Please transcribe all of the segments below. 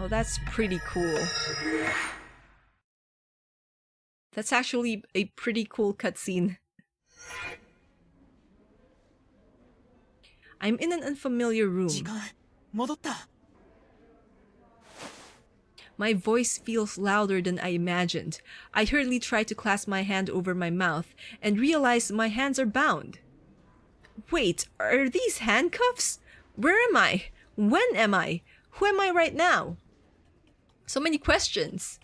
Oh, that's pretty cool. That's actually a pretty cool cutscene. I'm in an unfamiliar room. My voice feels louder than I imagined. I hurriedly try to clasp my hand over my mouth and realize my hands are bound. Wait, are these handcuffs? Where am I? When am I? Who am I right now? So many questions.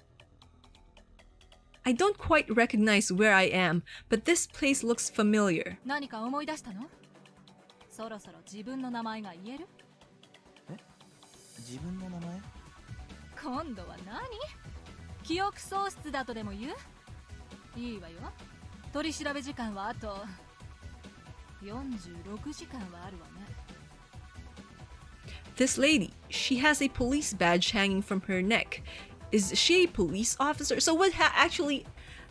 I don't quite recognize where I am, but this place looks familiar. 何か思い出したの？そろそろ自分の名前が言える？え？自分の名前？今度は何？記憶喪失だとでも言う？いいわよ。取り調べ時間はあと46時間はあるわね。This lady, she has a police badge hanging from her neck. Is she a police officer? So what actually...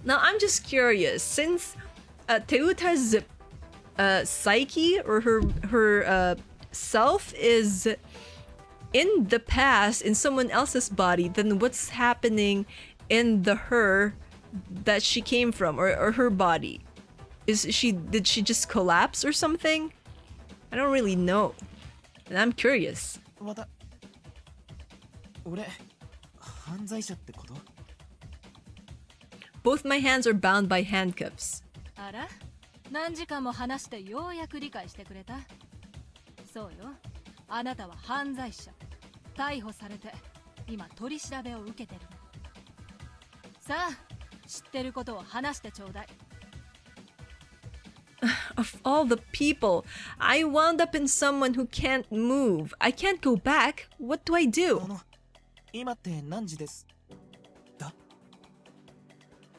Now I'm just curious, since Teuta's psyche or her self is in the past in someone else's body, then what's happening in the her that she came from, or her body? Did she just collapse or something? I don't really know. And I'm curious. Both my hands are bound by handcuffs. あら、何時間も話してようやく理解してくれた。そうよ。あなたは犯罪者。逮捕されて今取り調べを受けてるの。さあ、知ってることを話してちょうだい。Of all the people, I wound up in someone who can't move. I can't go back. What do I do? 今って何時ですだ？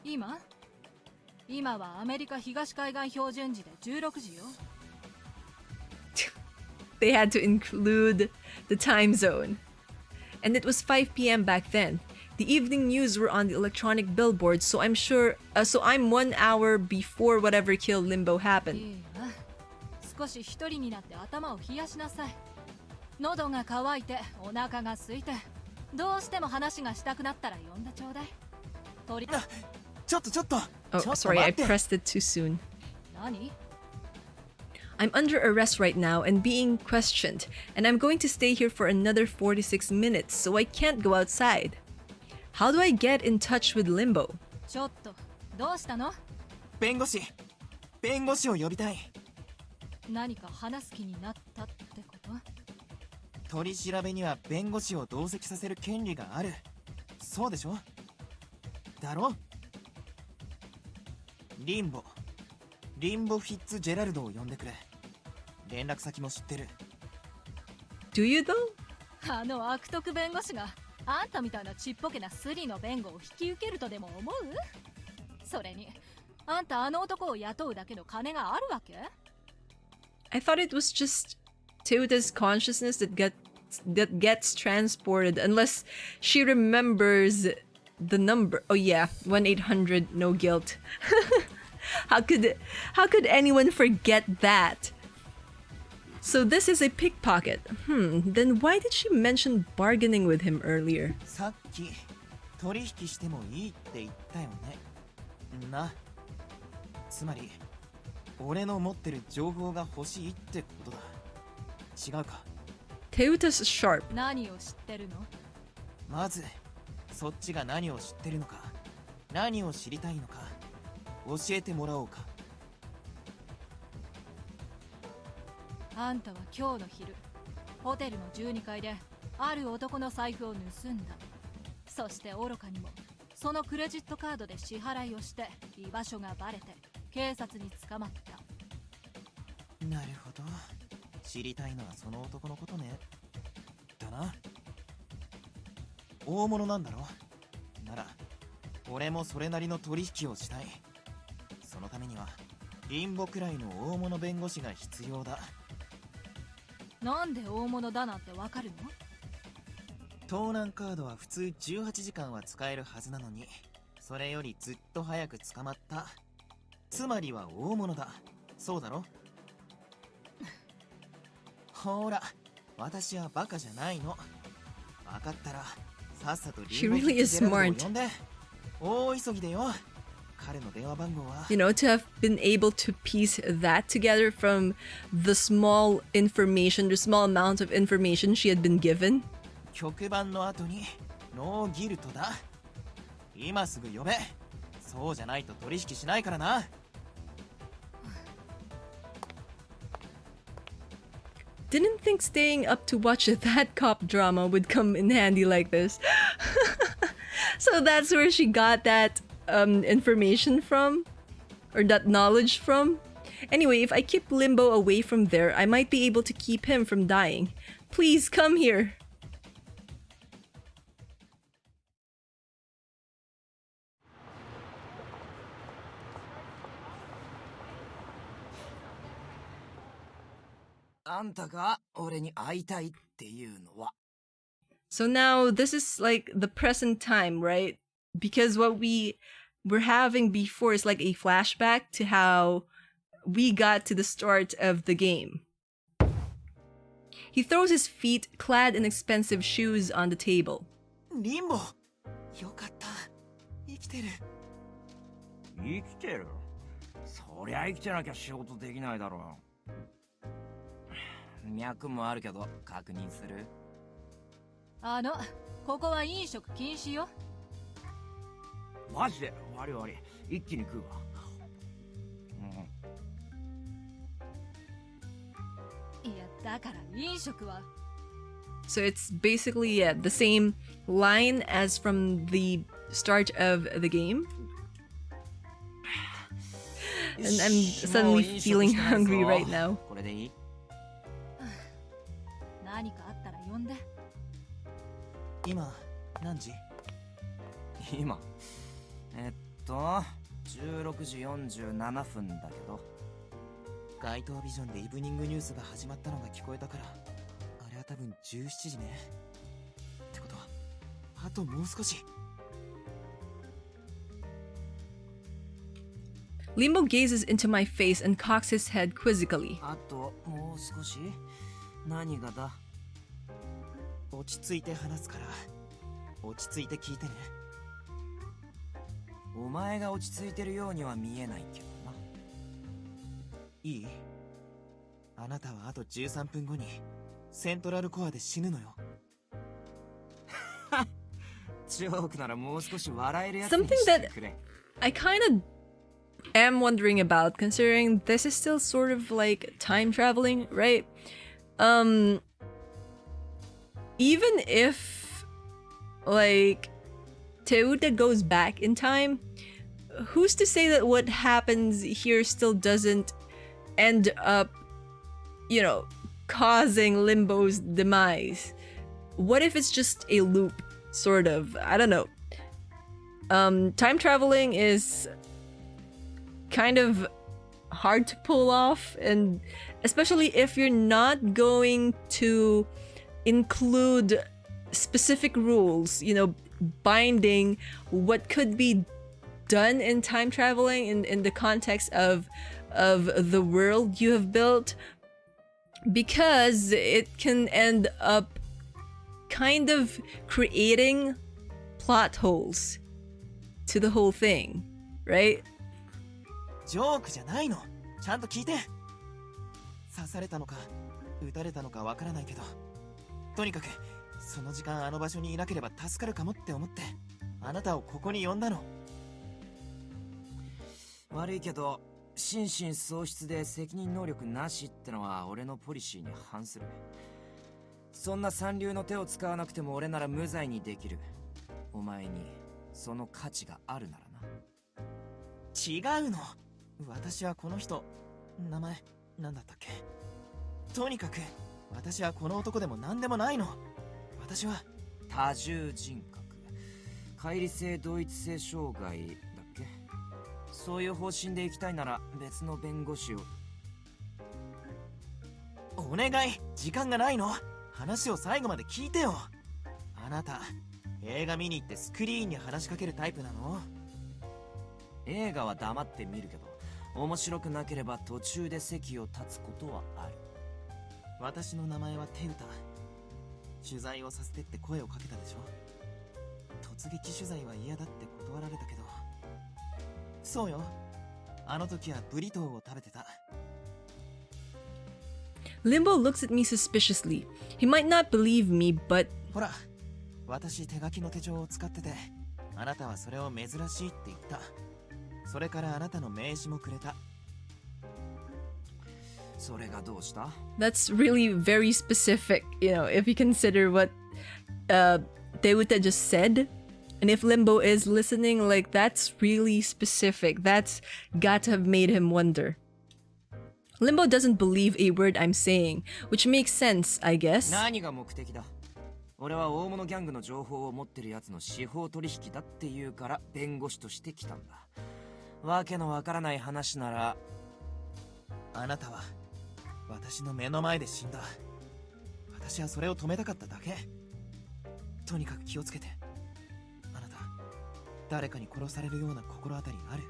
今はアメリカ東海岸標準時で16時よ。They had to include the time zone. And it was 5 p.m. back then. The evening news were on the electronic billboard, so I'm sure... so I'm 1 hour before whatever killed Limbo happened. いいわ。少し一人になって頭を冷やしなさい。喉が渇いてお腹が空いて、どうしても話がしたくなったら呼んでちょうだい。ちょっと Oh, sorry, I pressed it too soon. 何I'm under arrest right now and being questioned, and I'm going to stay here for another 46 minutes, so I can't go outside. How do I get in touch with Limbo? ちょっと、どうしたの？弁護士を呼びたい。何か話す気になったってこと？取り調べには弁護士を同席させる権利がある。そうでしょ？だろ？リンボ・フィッツジェラルドを呼んでくれ。連絡先も知ってる。Do you though? あの悪徳弁護士があんたみたいなちっぽけなスリの弁護を引き受けるとでも思う？それにあんたあの男を雇うだけの金があるわけ？ I thought it was just Teuta's consciousness that gets transported unless she remembers the number. Oh yeah, 1-800 no guilt. How could anyone forget that? So this is a pickpocket. Then why did she mention bargaining with him earlier? さっき取引してもいいって言ったよね。な。つまり俺の持ってる情報が欲しいってことだ。違うか。Teuta's sharp. 何を知ってるの？まずそっちが何を知ってるのか、何を知りたいのか教えてもらおうか。あんたは今日の昼、ホテルの12階である男の財布を盗んだ。そして愚かにもそのクレジットカードで支払いをして居場所がバレて警察に捕まった。なるほど。知りたいのはその男のことね。だな。大物なんだろ。なら俺もそれなりの取引をしたい。そのためにはリンボくらいの大物弁護士が必要だ。なんで大物だなんてわかるの？盗難カードは普通18時間は使えるはずなのに、それよりずっと早く捕まった。つまりは大物だ。そうだろ？ほら、私はバカじゃないの。分かったらさっさと She リンボ really キッ is ズ・ジェラル smart. ドを呼んで。大急ぎでよ。彼の電話番号は You know, to have been able to piece that together from the small information, the small amount of information she had been given. 局番の後にノーギルトだ。今すぐ呼べ。そうじゃないと取引しないからな。Didn't think staying up to watch that cop drama would come in handy like this. So that's where she got that information from, or that knowledge from. Anyway, if I keep Limbo away from there, I might be able to keep him from dying. Please come here. あんたが俺に会いたいっていうのは。 So now this is like the present time, right? Because what we were having before is like a flashback to how we got to the start of the game. He throws his feet clad in expensive shoes on the table. リンボ、よかった。生きてる。生きてる？そりゃ生きてなきゃ仕事できないだろう。脈もあるけど確認する？ここは飲食禁止よ。マジで？悪い悪い。一気に食うわ。いや、だから飲食は。So it's basically, yeah, the same line as from the start of the game. And I'm suddenly feeling hungry right now. これでいい？何かあったら呼んで。今何時？今16時47分だけど。街頭ビジョンでイブニングニュースが始まったのが聞こえたから、あれは多分17時ね。ってことはあともう少し。 Limbo gazes into my face and cocks his head quizzically. あともう少し？何がだ？落ち着いて話すから、落ち着いて聞いてね。お前が落ち着いてるようには見えないけどな。いい？あなたはあと13分後にセントラルコアで死ぬのよ。ジョークならもう少し笑えるやつ Something にしてくれ。 I kind of am wondering about, considering this is still sort of like time traveling, right? Even if like Teuta goes back in time, who's to say that what happens here still doesn't end up, you know, causing Limbo's demise? What if it's just a loop, sort of? I don't know. Time traveling is kind of hard to pull off, and especially if you're not going to include specific rules, you know, binding what could be done in time traveling in the context of the world you have built, because it can end up kind of creating plot holes to the whole thing, right? ジョークじゃないの。ちゃんと聞いて。刺されたのか撃たれたのかわからないけど、とにかくその時間あの場所にいなければ助かるかもって思ってあなたをここに呼んだの。悪いけど心神喪失で責任能力なしってのは俺のポリシーに反する。そんな三流の手を使わなくても俺なら無罪にできる。お前にその価値があるならな。違うの。私はこの人、名前なんだったっけ。とにかく私はこの男でも何でもないの。私は多重人格、乖離性同一性障害だっけ。そういう方針でいきたいなら別の弁護士を。お願い、時間がないの。話を最後まで聞いてよ。あなた映画見に行ってスクリーンに話しかけるタイプなの？映画は黙って見るけど、面白くなければ途中で席を立つことはある。私の名前はテウタ。取材をさせてって声をかけたでしょ。突撃取材は嫌だって断られたけど、そうよ、あの時はブリトーを食べてた。 Limbo looks at me suspiciously. He might not believe me, but ほら、私手書きの手帳を使ってて、あなたはそれを珍しいって言った。それからあなたの名刺もくれた。それがどうした？ that's really very specific, if you consider what Teuta just said. And if Limbo is listening, like, that's really specific. That's got to have made him wonder. Limbo doesn't believe a word I'm saying, which makes sense, I guess. 何が目的だ？俺は大物ギャングの情報を持ってるやつの司法取引だって言うから弁護士として来たんだ。わけのわからない話なら。あなたは私の目の前で死んだ。私はそれを止めたかっただけ。とにかく気をつけて。あなた、誰かに殺されるような心当たりある？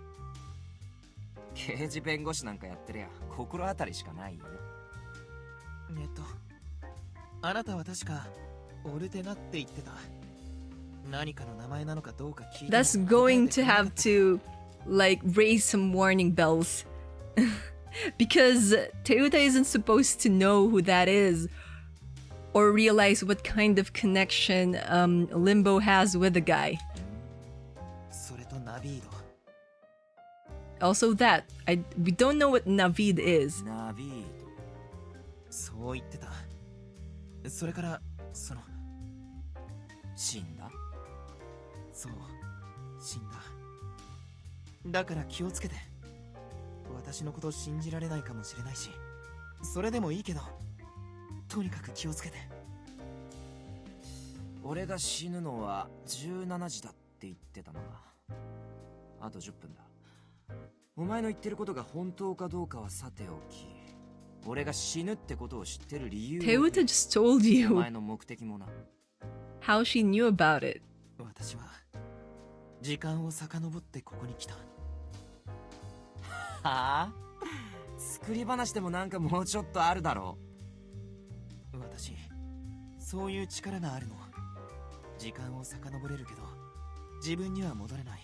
刑事弁護士なんかやってりゃ心当たりしかないよ。あなたは確かオルテガって言ってた。何かの名前なのかどうか聞いて。 That's going to have to, like, raise some warning bells. Because Teuta isn't supposed to know who that is, or realize what kind of connection Limbo has with the guy. それとナビード。 Also that, we don't know what Navid is. ナビード。そう言ってた。それから死んだ？そう、死んだ。だから気をつけて。私のこと信じられないかもしれないし、それでもいいけど、とにかく気をつけて。俺が死ぬのは17時だって言ってたな。あと10分だ。お前の言ってることが本当かどうかはさておき、俺が死ぬってことを知ってる理由。 Teuta just told お you 前の目的もな。 how she knew about it. 私は時間を遡ってここに来た。はあ？作り話でもなんかもうちょっとあるだろう。私、そういう力があるの。時間を遡れるけど、自分には戻れない。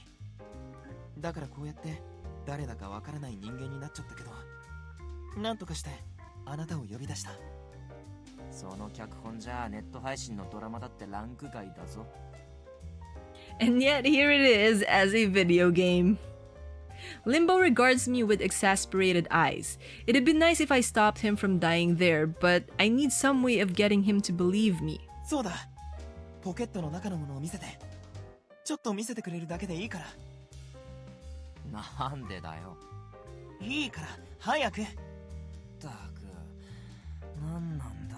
だからこうやって誰だかわからない人間になっちゃったけど、なんとかしてあなたを呼び出した。その脚本じゃネット配信のドラマだってランク外だぞ。 And yet here it is as a video game. Limbo regards me with exasperated eyes. It'd be nice if I stopped him from dying there, but I need some way of getting him to believe me. そうだ、ポケットの中のものを見せて。ちょっと見せてくれるだけでいいから。なんでだよ。いいから早く。ったく、なんなんだ。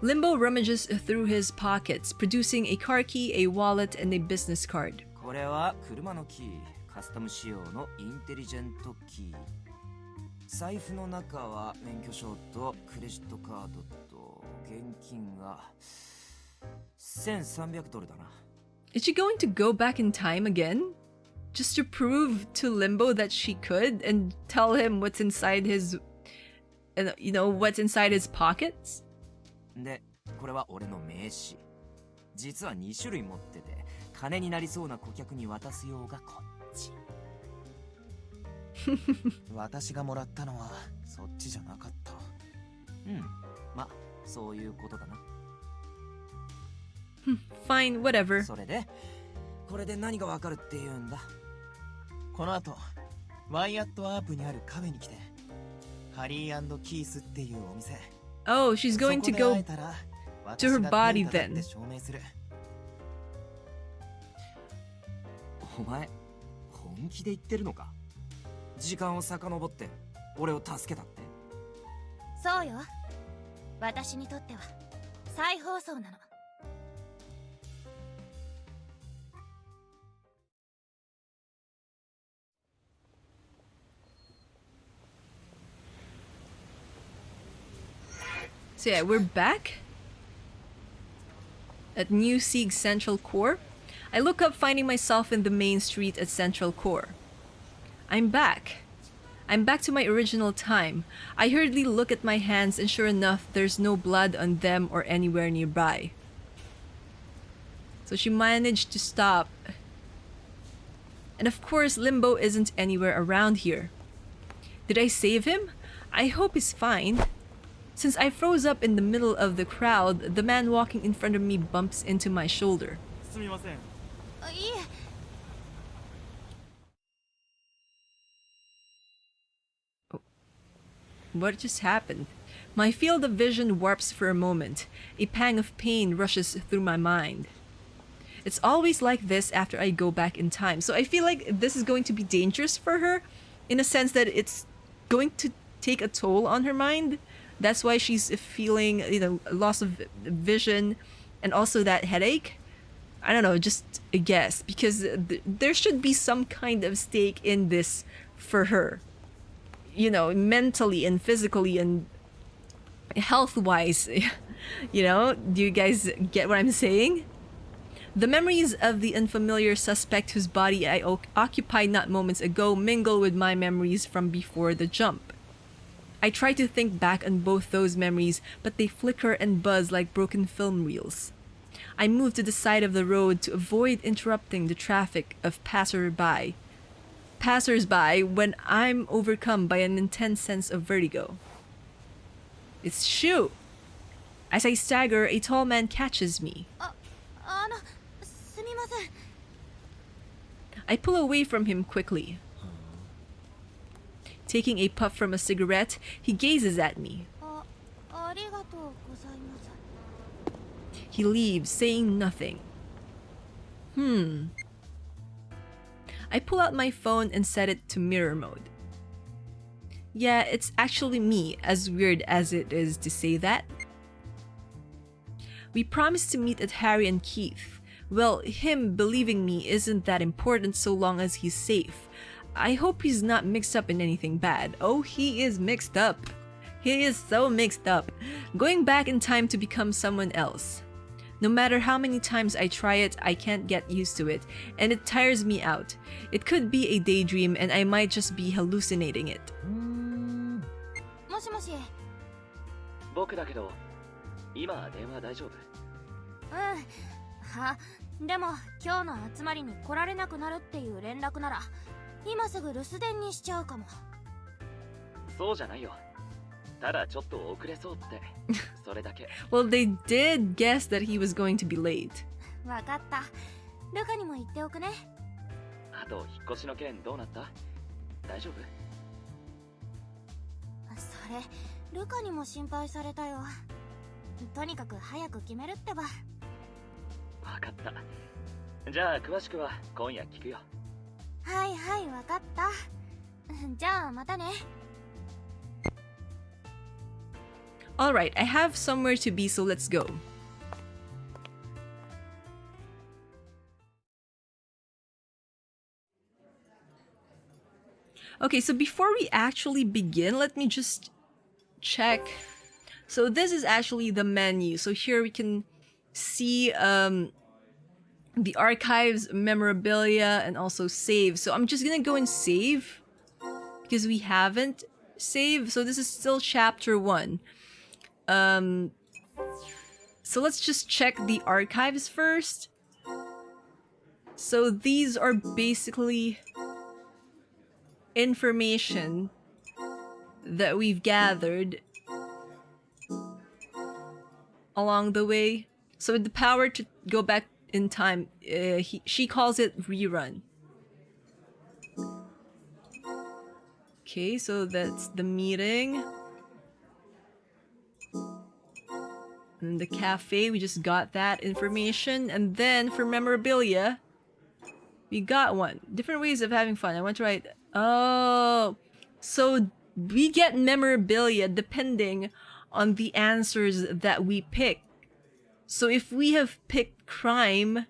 Limbo rummages through his pockets, producing a car key, a wallet, and a business card. これは車のキー、カスタム仕様のインテリジェントキー。財布の中は免許証とクレジットカードと現金が1300ドルだな。 Is she going to go back in time again? Just to prove to Limbo that she could and tell him what's inside his, what's inside his pockets? で、これは俺の名刺。実は2種類持ってて、金になりそうな顧客に渡すようがこっち。私がもらったのはそっちじゃなかった。うん、ま、そういうことだな。Fine, whatever. それで、これで何がわかるって言うんだ？この後、ワイアットアープにあるカフェに来て、ハリー&キースっていうお店。Oh, she's going to go to her body then. 証明する。お前、本気で言ってるのか？時間を遡って俺を助けたって？そうよ。私にとっては再放送なの。So yeah, we're back at New Sieg Central Core. I look up, finding myself in the main street at Central Core. I'm back. I'm back to my original time. I hurriedly look at my hands, and sure enough, there's no blood on them or anywhere nearby. So she managed to stop. And of course, Limbo isn't anywhere around here. Did I save him? I hope he's fine. Since I froze up in the middle of the crowd, the man walking in front of me bumps into my shoulder. すみません。いえ。 What just happened? My field of vision warps for a moment. A pang of pain rushes through my mind. It's always like this after I go back in time. So I feel like this is going to be dangerous for her, in a sense that it's going to take a toll on her mind. That's why she's feeling, loss of vision and also that headache. I don't know, just a guess, because there should be some kind of stake in this for her. Mentally and physically and health-wise. Do you guys get what I'm saying? The memories of the unfamiliar suspect whose body I occupied not moments ago mingle with my memories from before the jump. I try to think back on both those memories, but they flicker and buzz like broken film reels. I move to the side of the road to avoid interrupting the traffic of passersby when I'm overcome by an intense sense of vertigo. It's Shu! As I stagger, a tall man catches me. すみません。 I pull away from him quickly. Taking a puff from a cigarette, he gazes at me. ありがとうございます。 He leaves, saying nothing. I pull out my phone and set it to mirror mode. Yeah, it's actually me, as weird as it is to say that. We promised to meet at Harry and Keith. Well, him believing me isn't that important so long as he's safe. I hope he's not mixed up in anything bad. Oh, he is mixed up. He is so mixed up. Going back in time to become someone else. No matter how many times I try it, I can't get used to it, and it tires me out. It could be a daydream, and I might just be hallucinating it. もしもし。僕だけど、今電話大丈夫？でも今日の集まりに来られなくなるっていう連絡なら今すぐ留守電にしちゃうかも。そうじゃないよ。ただちょっと遅れそうって、それだけ。Well, they did guess that he was going to be late. わかった。ルカにも言っておくね。あと引っ越しの件どうなった？大丈夫？それ、ルカにも心配されたよ。とにかく早く決めるってば。わかった。じゃあ詳しくは今夜聞くよ。はいはい、わかった。じゃあまたね。Alright, I have somewhere to be, so let's go. Okay, so before we actually begin, let me just check. So this is actually the menu. So here we can see the archives, memorabilia, and also save. So I'm just gonna go and save because we haven't saved. So this is still chapter 1. So let's just check the archives first. So these are basically information that we've gathered along the way. So with the power to go back in time, she calls it rerun. Okay, so that's the meeting. And the cafe, we just got that information. And then for memorabilia, we got one. Different ways of having fun. I want to write... Oh, so we get memorabilia depending on the answers that we pick. So if we have picked crime,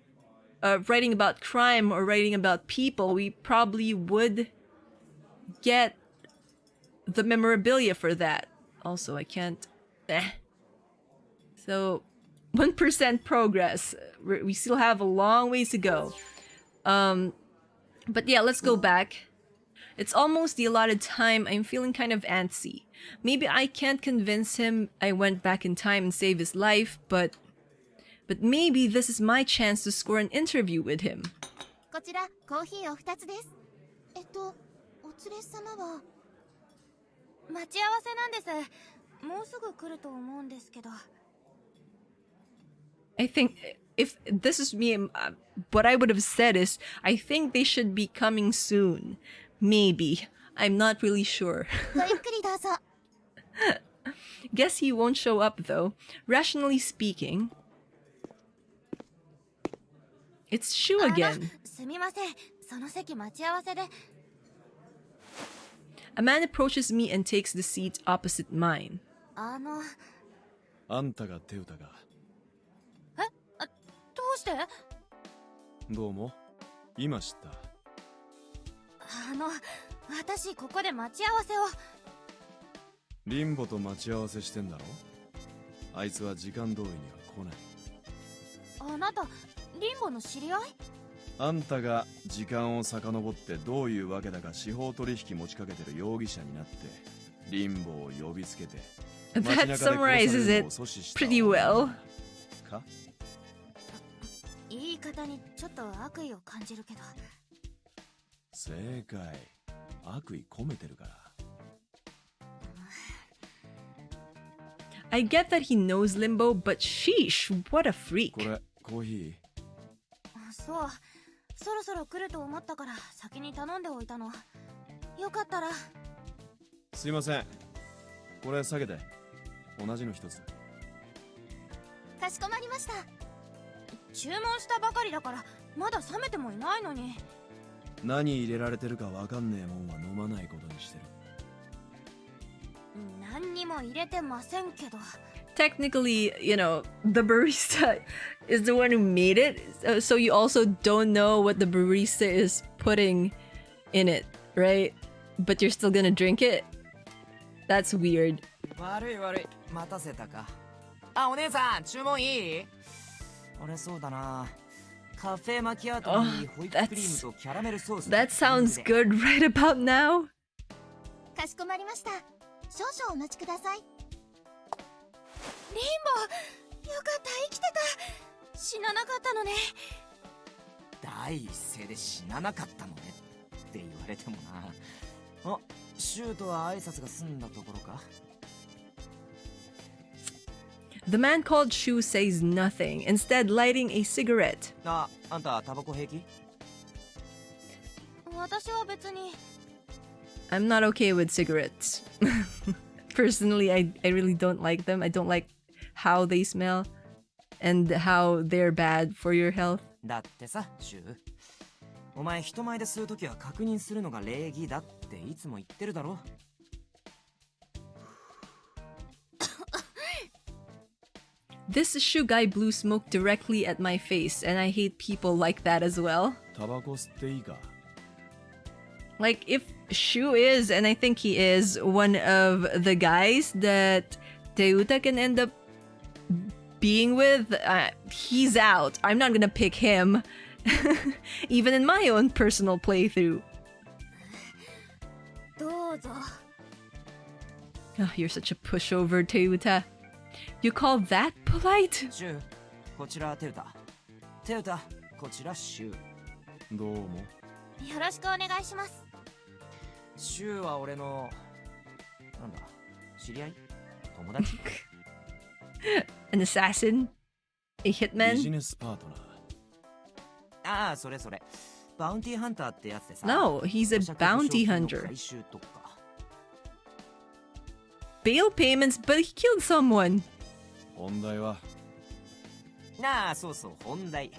writing about crime or writing about people, we probably would get the memorabilia for that. Also, I can't... So, 1% progress. We still have a long ways to go. But yeah, let's go back. It's almost the allotted time. I'm feeling kind of antsy. Maybe I can't convince him I went back in time and saved his life, but But maybe this is my chance to score an interview with him. こちらコーヒーを2つです。お連れ様は待ち合わせなんです。もうすぐ来ると思うんですけど。 I think if this is me, what I would have said is, I think they should be coming soon. Maybe. I'm not really sure. ごゆっくりどうぞ。 Guess he won't show up though. Rationally speaking. It's Shu again. すみません。その席待ち合わせで。 A man approaches me and takes the seat opposite mine. あんたがテウタが。どうして？どうも。今知った。私ここで待ち合わせを。リンボと待ち合わせしてんだろ。あいつは時間通りには来ない。あなたリンボの知り合い？あんたが時間を遡ってどういうわけだか司法取引持ちかけてる容疑者になってリンボを呼びつけて That summarizes it pretty well. か？言い方にちょっと悪意を感じるけど。正解。悪意込めてるから。I get that he knows Limbo, but sheesh, what a freak. これコーヒー。そう、そろそろ来ると思ったから先に頼んでおいたの。よかったら。すいません。これ下げて。同じの一つ。かしこまりました。注文したばかりだからまだ冷めてもいないのに。何入れられてるかわかんねえもんは飲まないことにしてる。何にも入れてませんけど。 Technically, you know, the barista is the one who made it, so you also don't know what the barista is putting in it, right? But you're still gonna drink it? That's weird. 悪い悪い。待たせたか。あ、お姉さん、注文いい？俺そうだな。カフェマキアートにホイップクリームとキャラメルソース。That sounds good right about now. かしこまりました。少々お待ちください。リンボ、よかった、生きてた。死ななかったのね。第一声で死ななかったのねって言われてもな。あ、シュートは挨拶が済んだところか。The man called Shu says nothing, instead lighting a cigarette. あんたタバコ平気？私は別に。I'm not okay with cigarettes. Personally, I really don't like them. I don't like how they smell and how they're bad for your health. だってさ、シュー。お前人前で吸うときは確認するのが礼儀だっていつも言ってるだろ。This Shu guy blew smoke directly at my face, and I hate people like that as well. タバコ吸っていいか？ Like, if Shu is, and I think he is, one of the guys that Teuta can end up being with, he's out. I'm not gonna pick him. Even in my own personal playthrough. どうぞ。 Oh, you're such a pushover, Teuta. You call that polite? シュー、こちらテウタ。テウタ、こちらシュー。どうも。よろしくお願いします。シューは俺のなんだ、知り合い？友達？ An assassin? A ビ hitman? ジネスパートナー。ああ、それそれ。バウンティーハンターってやつでさ。 No, he's a bounty hunter. 回収とか。Bail payments, but he killed someone. 本題はなあ、そうそう、本題。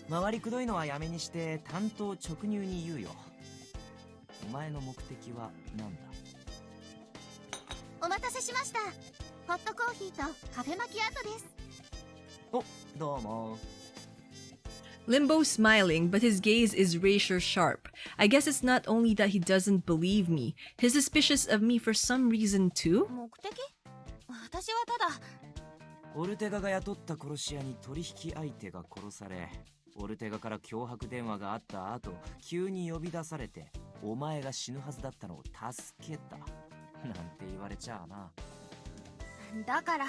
回りくどいのはやめにして単刀直入に言うよ。お前の目的は何だ？お待たせしました。ホットコーヒーとカフェマキアートです。お、どうも。Limbo smiling, but his gaze is razor sharp. I guess it's not only that he doesn't believe me, he's suspicious of me for some reason too? 目的？私はただ。オルテガが雇った殺し屋に取引相手が殺され、オルテガから脅迫電話があった後、急に呼び出されて、お前が死ぬはずだったのを助けた。なんて言われちゃあな。だから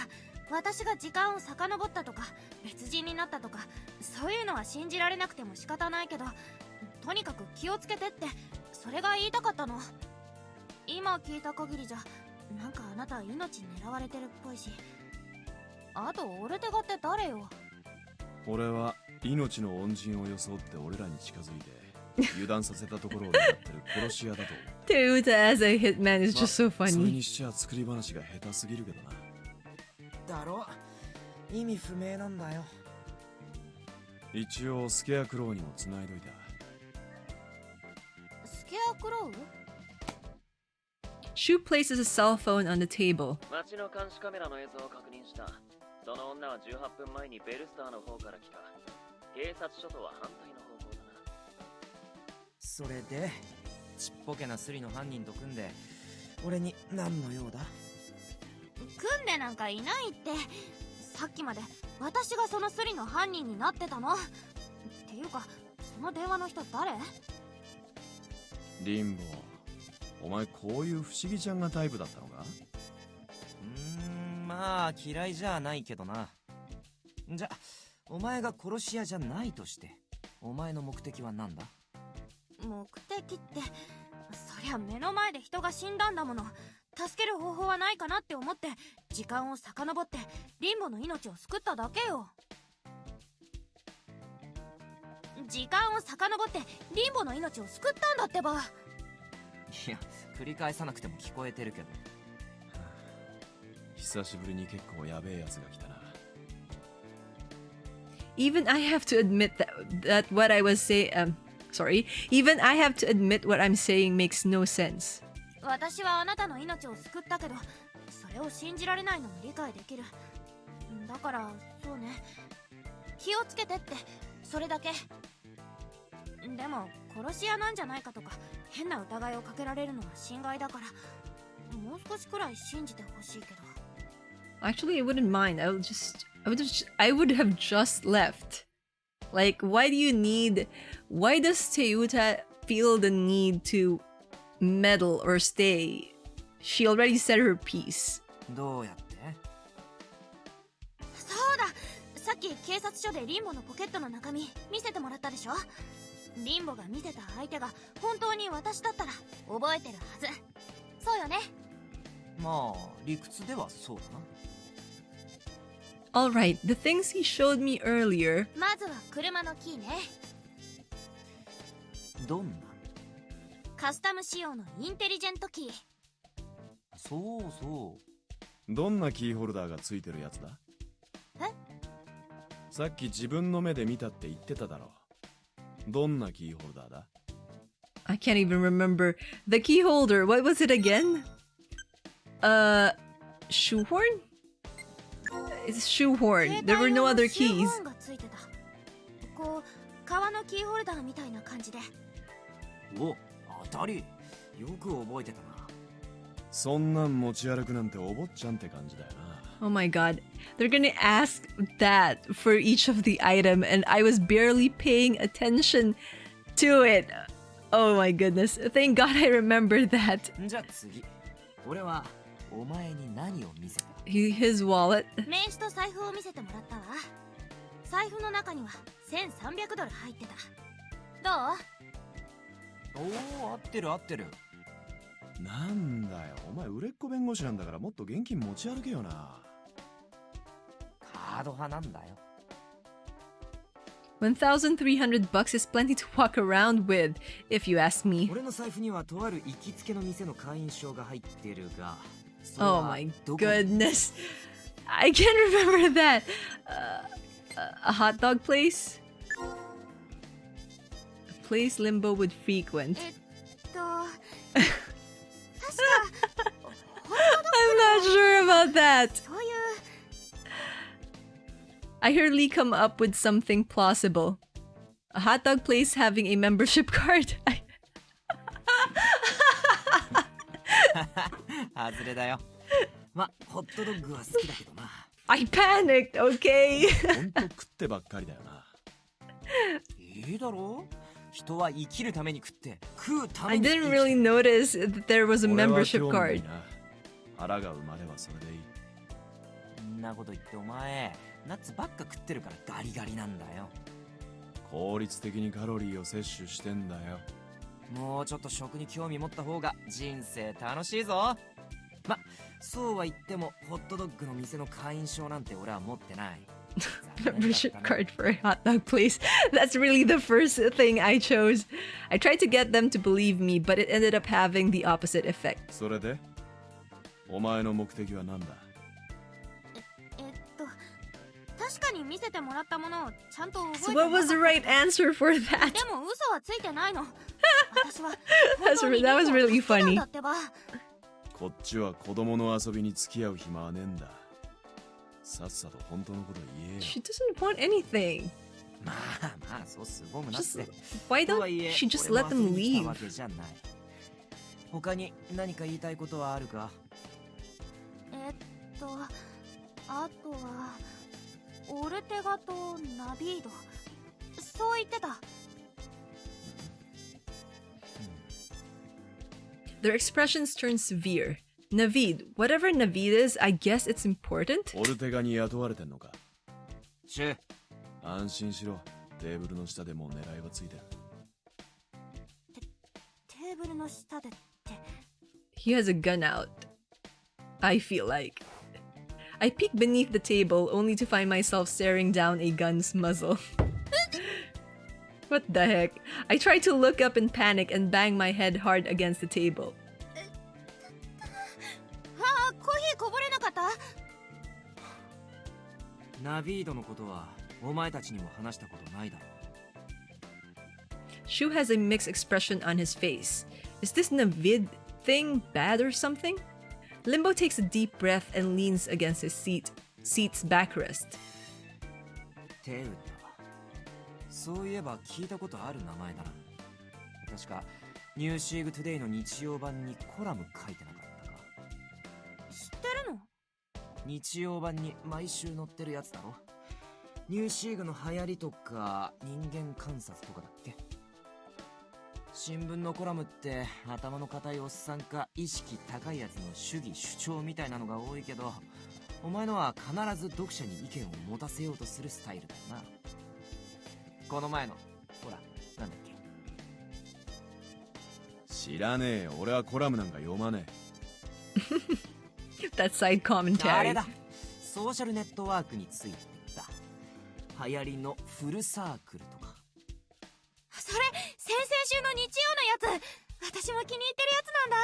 私が時間を遡ったとか別人になったとかそういうのは信じられなくても仕方ないけど、とにかく気をつけてってそれが言いたかったの。今聞いた限りじゃなんかあなた命狙われてるっぽいし。あとオルテガって誰よ？俺は命の恩人を装って俺らに近づいて油断させたところを狙ってる殺し屋だと。Teuta as a hitman is just so それ funny. にしちゃ作り話が下手すぎるけどな。だろ、意味不明なんだよ。一応スケアクローにも繋いどいた。スケアクロウ？ Shu places a cell phone on the table. 街の監視カメラの映像を確認した。その女は18分前にベルスターの方から来た。警察署とは反対の方向だな。それでちっぽけなスリの犯人と組んで俺に何の用だ？組んでなんかいないって。さっきまで私がそのスリの犯人になってたの。っていうかその電話の人誰？リンボー、お前こういう不思議ちゃんがタイプだったのか？まあ嫌いじゃないけどな。じゃお前が殺し屋じゃないとしてお前の目的は何だ？目的ってそりゃ目の前で人が死んだんだもの。助ける方法はないかなって思って時間を遡ってリンボの命を救っただけよ。時間を遡ってリンボの命を救ったんだってば。いや繰り返さなくても聞こえてるけど。久しぶりに結構やべえやつが来たな。Even I have to admit that what I was saying, even I have to admit what I'm saying makes no sense. 私はあなたの命を救ったけどそれを信じられないのも理解できる。だからそうね、気をつけてってそれだけ。でも殺し屋なんじゃないかとか変な疑いをかけられるのは心外だからもう少しくらい信じてほしいけど。 Actually, I wouldn't mind. I would have just left. Like, why does Teuta feel the need to meddle or stay? She already said her piece. どうやって？そうだ、さっき警察署でリンボのポケットの中身見せてもらったでしょ。リンボが見せた相手が本当に私だったら覚えてるはず。そうよね。まあ理屈ではそうだな。Alright, the things he showed me earlier. まずは車のキーね。どんな？カスタム仕様のインテリジェントキー。そうそう。どんなキーホルダーがついてるやつだ？え？さっき自分の目で見たって言ってただろ。どんなキーホルダーだ？ I can't even remember. The key holder, what was it again? Shoehorn? It's shoehorn. There were no other keys. こう革のキーホルダーみたいな感じで。お、当たり。よく覚えてたな。そんなん持ち歩くなんてお坊ちゃんって感じだよな。Oh my god. They're gonna ask that for each of the item and I was barely paying attention to it. Oh my goodness. Thank God I remembered that. じゃあ次。俺はお前に何を見せた？ His wallet. 名刺と財布を見せてもらったわ。財布の中には$1300入ってた。どう？おお、合ってる合ってる。なんだよ、お前売れっ子弁護士なんだからもっと現金持ち歩けよな。カード派なんだよ。$1,300 is plenty to walk around with, if you ask me. 俺の財布にはとある行きつけの店の会員証が入ってるが。Oh my goodness. I can't remember that. A hot dog place? A place Limbo would frequent. 確か I'm not sure about that. そういう I heard Lee come up with something plausible. A hot dog place having a membership card. 外れだよ。ま、ホットドッグは好きだけどな。I panicked, okay? ほんと食ってばっかりだよな。いいだろう？人は生きるために食って食うた I めに didn't really notice that there was a 俺は membership 興味ない card. な。腹が生まればそれでいい。んなこと言ってお前ナッツばっか食ってるからガリガリなんだよ。効率的にカロリーを摂取してんだよ。もうちょっと食に興味持った方が人生楽しいぞ。ま、そうは言ってもホットドッグの店の会員証なんて俺は持ってない。Membership card for a hot dog place. That's really the first thing I chose. I tried to get them to believe me, but it ended up having the opposite effect. それでお前の目的は何だ？確かに見せてもらったものをちゃんと覚えて So what was the right answer for that? でも嘘はついてないの。私は That was really funny. だってば。こっちは子供の遊びに付き合う暇はねえんだ。さっさと本当のこと言えよ。 She doesn't want anything. まあまあそうすごむなって。 Why と don't はいえ she just 俺 let も them 遊びに来 leave? たわけじゃない。他に何か言いたいことはあるか？あとはオルテガとナビード、そう言ってた。Their expressions turn severe. Navid, whatever Navid is, I guess it's important. オルテガに雇われてんのか？シュ。安心しろ。テーブルの下でもう狙いはついてる。テーブルの下でって。 He has a gun out. I feel like. I peek beneath the table only to find myself staring down a gun's muzzle. What the heck? I try to look up in panic and bang my head hard against the table. あ、コーヒーこぼれなかった？ナビードのことはお前たちにも話したことないだろう。 Shu has a mixed expression on his face. Is this Navid thing bad or something? Limbo takes a deep breath and leans against his seat's backrest. テウタ。そういえば聞いたことある名前だな。確かニューシーグトゥデイの日曜版にコラム書いてなかったか。知ってるの？日曜版に毎週載ってるやつだろ。ニューシーグの流行りとか人間観察とかだっけ。新聞のコラムって頭の固いおっさんか意識高いやつの主義主張みたいなのが多いけど、お前のは必ず読者に意見を持たせようとするスタイルだよな。この前のほらなんだっけ。知らねえよ。俺はコラムなんか読まねえ。 That side あれ commentary. だ。ソーシャルネットワークについて言った。流行りのフルサークルとか。それ先々週の日曜のやつ。私も気に入ってるやつなん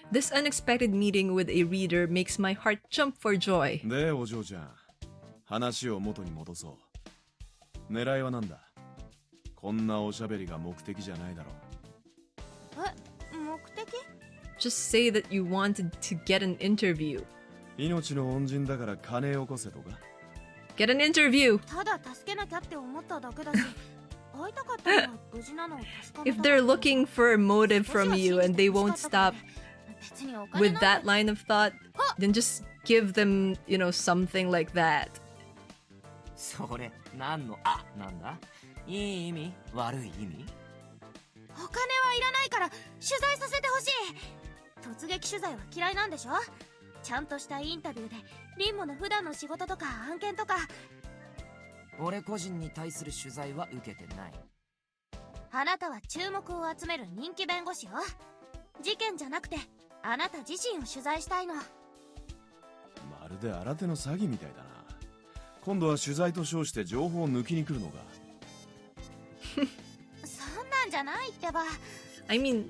だ。 This unexpected meeting with a reader makes my heart jump for joy. でお嬢ちゃん、話を元に戻そう。狙いは何だ？こんなおしゃべりが目的じゃないだろう。目的？ Just say that you wanted to get an interview. 命の恩人だから金を起こせとか。 Get an interview. ただ助けなきゃって思っただけだし、会いたかったのは無事なのを確かめ If た。 they're looking for a motive from you and they won't stop 別にお金 with なん that て line of thought, then just give them, something like that. それなんだ？いい意味？悪い意味？お金はいらないから取材させてほしい。突撃取材は嫌いなんでしょ？ちゃんとしたインタビューでリンボの普段の仕事とか案件とか。俺個人に対する取材は受けてない。あなたは注目を集める人気弁護士よ。事件じゃなくてあなた自身を取材したいの。まるで新手の詐欺みたいだな。今度は取材と称して情報を抜きに来るのか。そんなんじゃないってば。 I mean,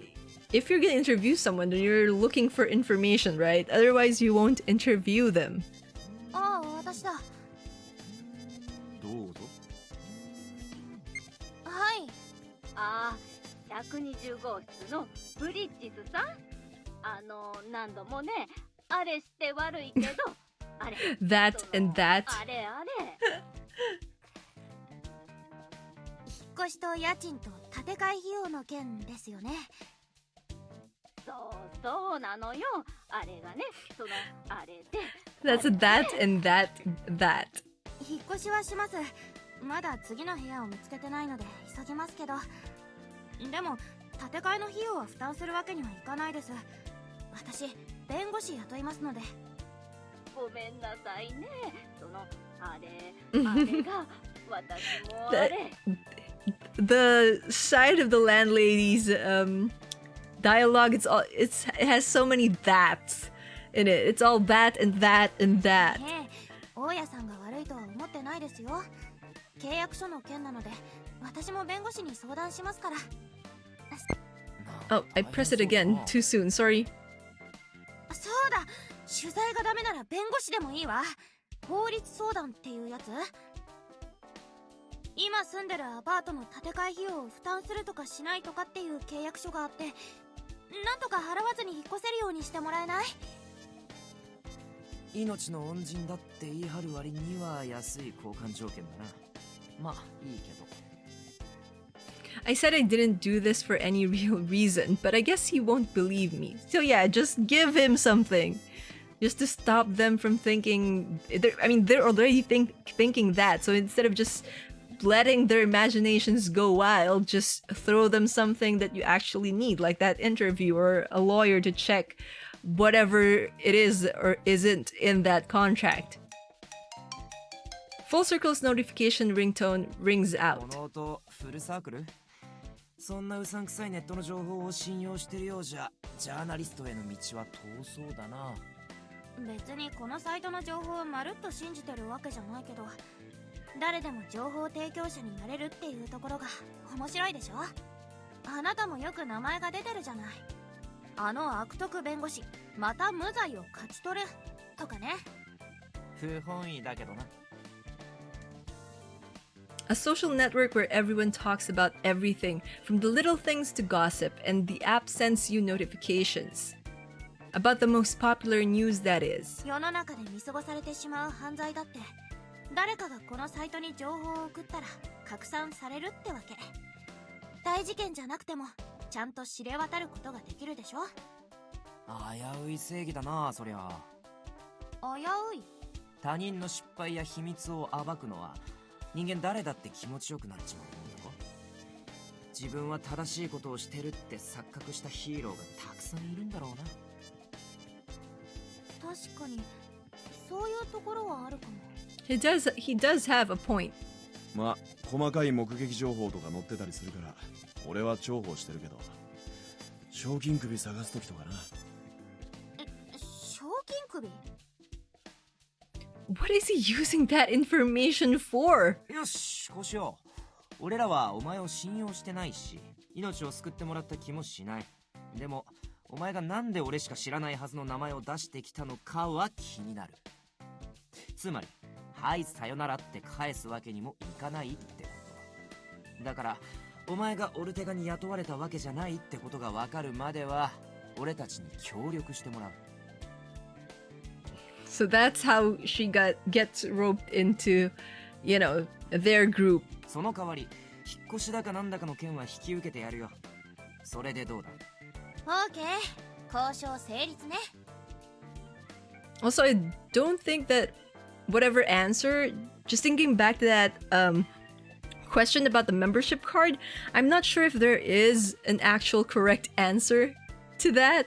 if you're gonna interview someone, then you're looking for information, right? Otherwise, you won't interview them. ああ、私だ。どうぞ。はい。ああ、120号室のブリッジズさん。何度もね、あれして悪いけど、あれ。That and that. あれあれ。引っ越しと家賃と建て替え費用の件ですよね。そうなのよ。あれがね、あれで。That's that and that. 引っ越しはします。まだ次の部屋を見つけてないので急ぎますけど。でも建て替えの費用は負担するわけにはいかないです。私弁護士雇いますので。ごめんなさいね。あれが私もあれ。The side of the landlady's dialogue, it has so many that's in it. It's all that and that and that. 大家さんが悪いとは思ってないですよ。契約書の件なので、私も弁護士に相談しますから。Oh, I pressed it again. Too soon. Sorry. そうだ。取材がダメなら弁護士でもいいわ。法律相談っていうやつ？今住んでるアパートの建て替え費用を負担するとかしないとかっていう契約書があって、なんとか払わずに引っ越せるようにしてもらえない？命の恩人だって言い張る割には安い交換条件だな。まあいいけど。I said I didn't do this for any real reason, but I guess he won't believe me. So yeah, just give him something. Just to stop them from thinking... they're already thinking that, so instead of just letting their imaginations go wild, just throw them something that you actually need, like that interview or a lawyer to check whatever it is or isn't in that contract. Full Circle's notification ringtone rings out. この音、フルサークル？そんなうさんくさいネットの情報を信用してるようじゃ、ジャーナリストへの道は遠そうだな。別にこのサイトの情報をまるっと信じてるわけじゃないけど、誰でも情報提供者になれるっていうところが面白いでしょ？あなたもよく名前が出てるじゃない。あの悪徳弁護士、また無罪を勝ち取るとかね。不本意だけどな。A social network where everyone talks about everything, from the little things to gossip, and the app sends you notifications about the most popular news that is. 世の中で見過ごされてしまう犯罪だって、誰かがこのサイトに情報を送ったら拡散されるってわけ。大事件じゃなくてもちゃんと知れ渡ることができるでしょ？危うい正義だな、そりゃ。危うい？他人の失敗や秘密を暴くのは人間誰だって気持ちよくなっちまうもんだろ。自分は正しいことをしてるって錯覚したヒーローがたくさんいるんだろうな。確かにそういうところはあるかも。He does have a point. まあ細かい目撃情報とか載ってたりするから俺は重宝してるけど、賞金首探す時とかな。賞金首？ What is he using that information for? よし、こうしよう。俺らはお前を信用してないし、命を救ってもらった気もしない。でもお前がなんで俺しか知らないはずの名前を出してきたのかは気になる。つまりはいさよならって返すわけにもいかないってこと。だからお前がオルテガに雇われたわけじゃないってことがわかるまでは俺たちに協力してもらう。So that's how she gets roped into, their group. その代わり引っ越しだかなんだかの件は引き受けてやるよ。それでどうだ？オーケー、交渉成立ね。Also, I don't think that whatever answer, just thinking back to that question about the membership card, I'm not sure if there is an actual correct answer to that.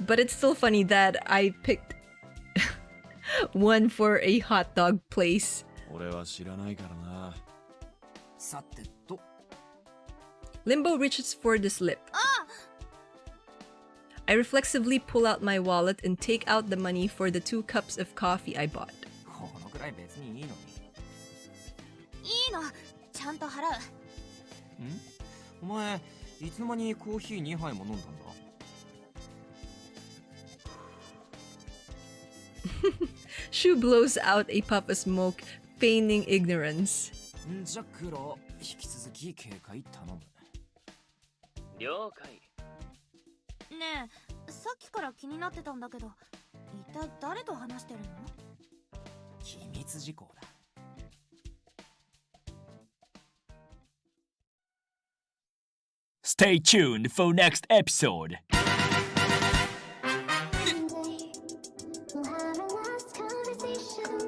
But it's still funny that I picked one for a hot dog place. 俺は知らないからな。さてと。Limbo reaches for the slip. I reflexively pull out my wallet and take out the money for the 2 cups of coffee I bought. このくらい別にいいのに。いいの、ちゃんと払う。お前いつの間にコーヒー2杯も飲んだんだShu blows out a puff of smoke, feigning ignorance. じゃ黒、引き続き警戒頼む。了解。ねえ、さっきから気になってたんだけど、一体誰と話してるの？機密事項だ。Stay tuned for next episode. We'll have a last conversation.